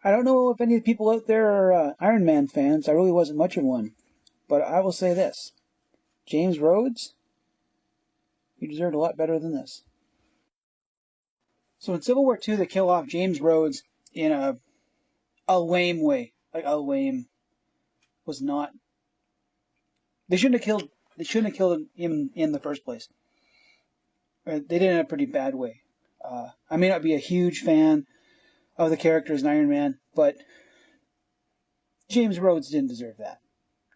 I don't know if any of the people out there are Iron Man fans. I really wasn't much of one. But I will say this. James Rhodes, you deserved a lot better than this. So in Civil War II, they kill off James Rhodes in a lame way. Like, a lame was not... They shouldn't have killed him in the first place. They did it in a pretty bad way. I may not be a huge fan of the character as an Iron Man, but James Rhodes didn't deserve that.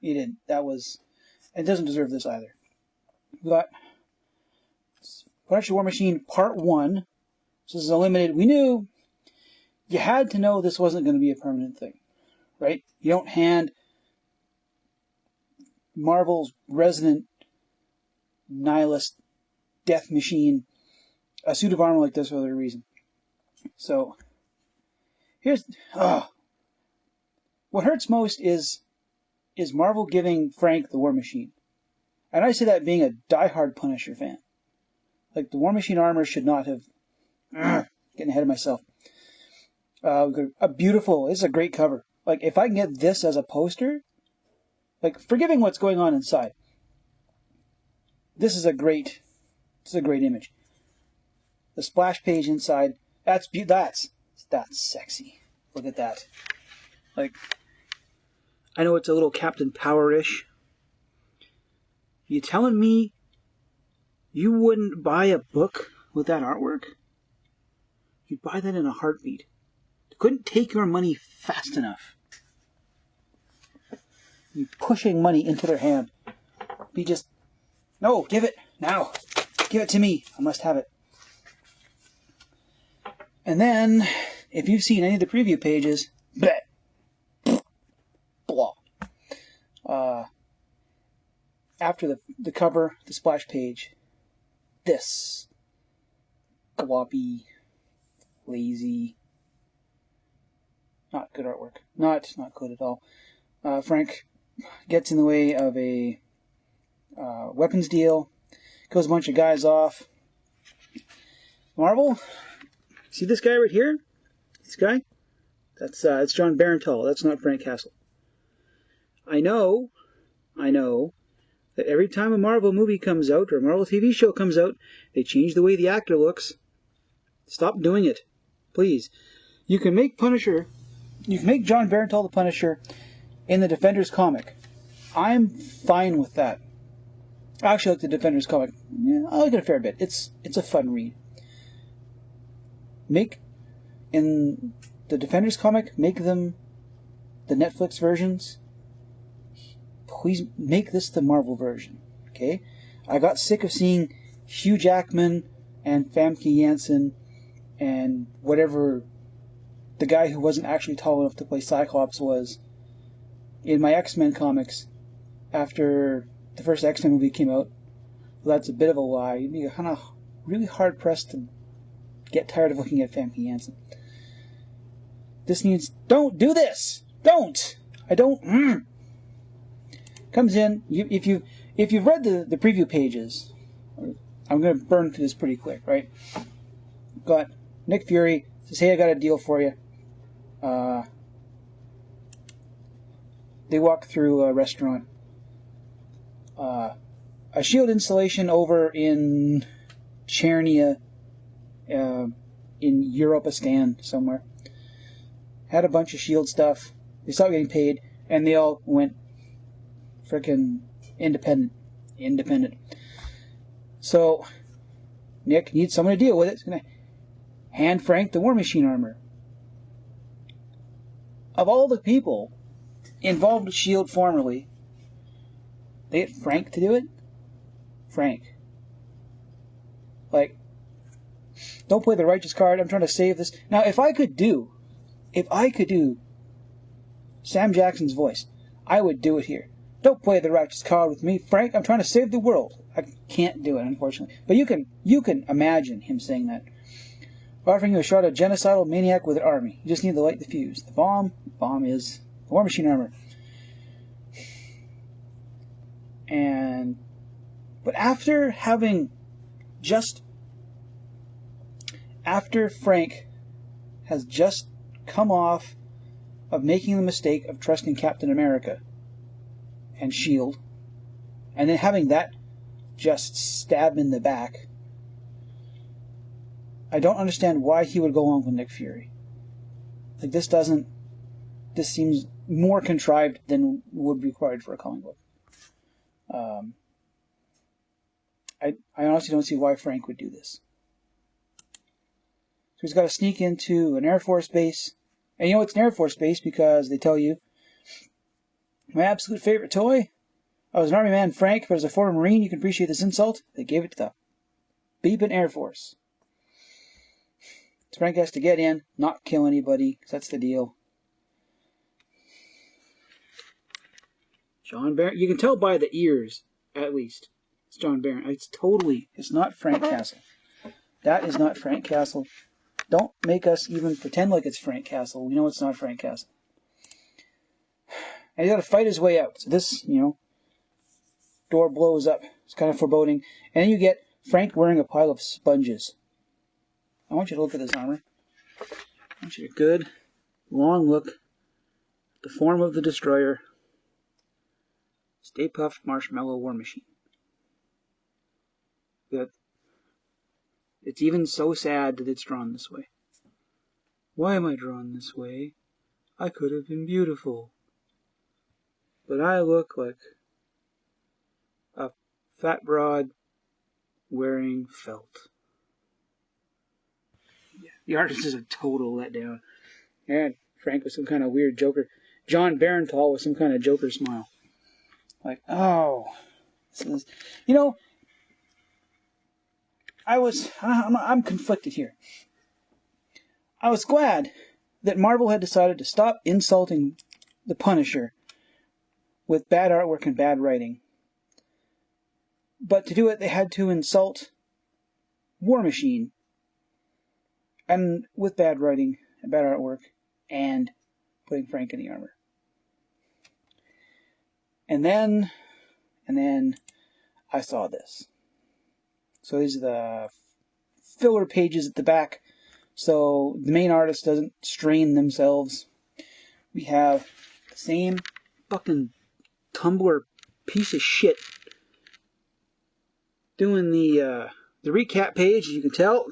He didn't. It doesn't deserve this either. We got Punisher War Machine Part 1. This is eliminated. We knew, you had to know this wasn't going to be a permanent thing, right? You don't hand Marvel's resident nihilist death machine a suit of armor like this for a reason. So, here's... what hurts most is Marvel giving Frank the War Machine. And I say that being a diehard Punisher fan. Like, the War Machine armor should not have... getting ahead of myself. A beautiful... This is a great cover. Like, if I can get this as a poster... Like, forgiving what's going on inside. This is a great image. The splash page inside... That's sexy. Look at that. Like... I know it's a little Captain Power-ish. You telling me you wouldn't buy a book with that artwork? You'd buy that in a heartbeat. You couldn't take your money fast enough. You're pushing money into their hand. Be just, no, give it now. Give it to me. I must have it. And then, if you've seen any of the preview pages, bleh. After the cover, the splash page, this gloppy, lazy, not good artwork. Not good at all. Frank gets in the way of a weapons deal, kills a bunch of guys off. Marvel, see this guy right here? This guy? It's John Barenthal. That's not Frank Castle. I know that every time a Marvel movie comes out or a Marvel TV show comes out, they change the way the actor looks. Stop doing it. Please. You can make John Barenthal the Punisher in the Defenders comic. I'm fine with that. I actually like the Defenders comic. Yeah, I like it a fair bit. It's a fun read. In the Defenders comic, make them the Netflix versions. Please make this the Marvel version, okay? I got sick of seeing Hugh Jackman and Famke Janssen and whatever the guy who wasn't actually tall enough to play Cyclops was in my X-Men comics after the first X-Men movie came out. Well, that's a bit of a lie. You'd be kind of really hard-pressed to get tired of looking at Famke Janssen. Don't do this! Don't! I don't... Comes in, if you've read the preview pages, I'm going to burn through this pretty quick, right? Got Nick Fury, says, hey, I got a deal for you. They walk through a restaurant. A shield installation over in Chernia, in Europistan somewhere. Had a bunch of shield stuff. They stopped getting paid, and they all went frickin' independent. So, Nick needs someone to deal with it. He's going to hand Frank the War Machine armor. Of all the people involved with S.H.I.E.L.D. formerly, they get Frank to do it? Frank. Like, don't play the righteous card. I'm trying to save this. Now, if I could do Sam Jackson's voice, I would do it here. Don't play the righteous card with me, Frank. I'm trying to save the world. I can't do it, unfortunately. But you can imagine him saying that. Offering you a shot at a genocidal maniac with an army. You just need to light the fuse. The bomb is the War Machine armor. But after Frank has just come off of making the mistake of trusting Captain America and S.H.I.E.L.D. and then having that just stab in the back. I don't understand why he would go along with Nick Fury. Like, this seems more contrived than would be required for a comic book. I honestly don't see why Frank would do this. So he's got to sneak into an Air Force base. And you know it's an Air Force base because they tell you, my absolute favorite toy? I was an Army man, Frank, but as a former Marine, you can appreciate this insult. They gave it to the beeping Air Force. So Frank has to get in, not kill anybody, because that's the deal. John Barron, you can tell by the ears, at least. It's John Barron. It's not Frank Castle. That is not Frank Castle. Don't make us even pretend like it's Frank Castle. We know it's not Frank Castle. And he's got to fight his way out. So this, door blows up. It's kind of foreboding. And then you get Frank wearing a pile of sponges. I want you to look at this armor. I want you to good, long look at the form of the destroyer. Stay Puft Marshmallow War Machine. Good. It's even so sad that it's drawn this way. Why am I drawn this way? I could have been beautiful. But I look like a fat broad wearing felt. Yeah, the artist is a total letdown. And Frank with some kind of weird Joker. John Barenthal with some kind of Joker smile. Like, oh. This is, I'm conflicted here. I was glad that Marvel had decided to stop insulting the Punisher with bad artwork and bad writing. But to do it, they had to insult War Machine and with bad writing and bad artwork and putting Frank in the armor. And then I saw this. So these are the filler pages at the back, so the main artist doesn't strain themselves. We have the same fucking Tumblr piece of shit doing the recap page, as you can tell.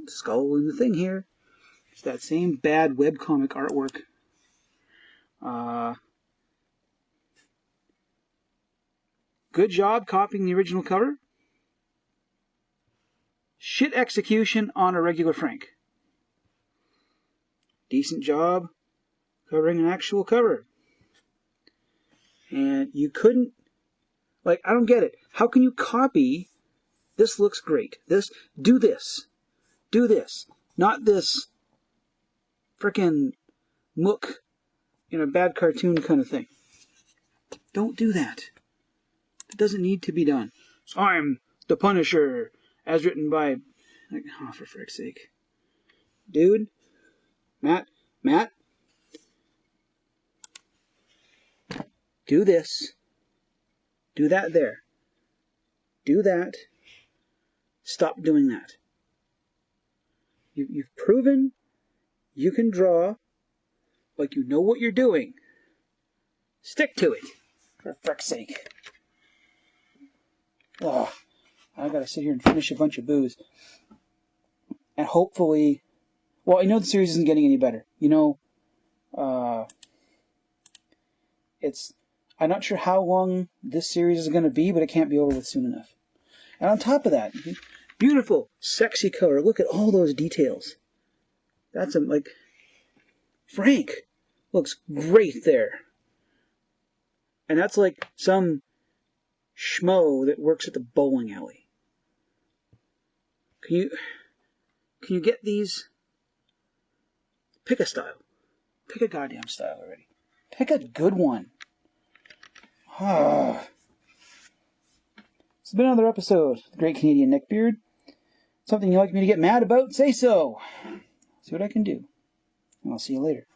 Skull in the thing here. It's that same bad webcomic artwork. Good job copying the original cover. Shit execution on a regular Frank. Decent job covering an actual cover. And you couldn't... I don't get it. How can you copy... This looks great. Do this. Do this. Not this frickin' mook in a bad cartoon kind of thing. Don't do that. It doesn't need to be done. So I'm the Punisher, as written by... oh, for frick's sake. Dude. Matt. Do this. Do that there. Do that. Stop doing that. You've proven you can draw like you know what you're doing. Stick to it. For frick's sake. Oh, I gotta sit here and finish a bunch of booze. And hopefully... Well, I know the series isn't getting any better. I'm not sure how long this series is going to be, but it can't be over with soon enough. And on top of that, beautiful, sexy color. Look at all those details. That's Frank looks great there. And that's like some schmo that works at the bowling alley. Can you get these? Pick a style. Pick a goddamn style already. Pick a good one. It's been another episode of The Great Canadian Neckbeard. Something you'd like me to get mad about? Say so. See what I can do. And I'll see you later.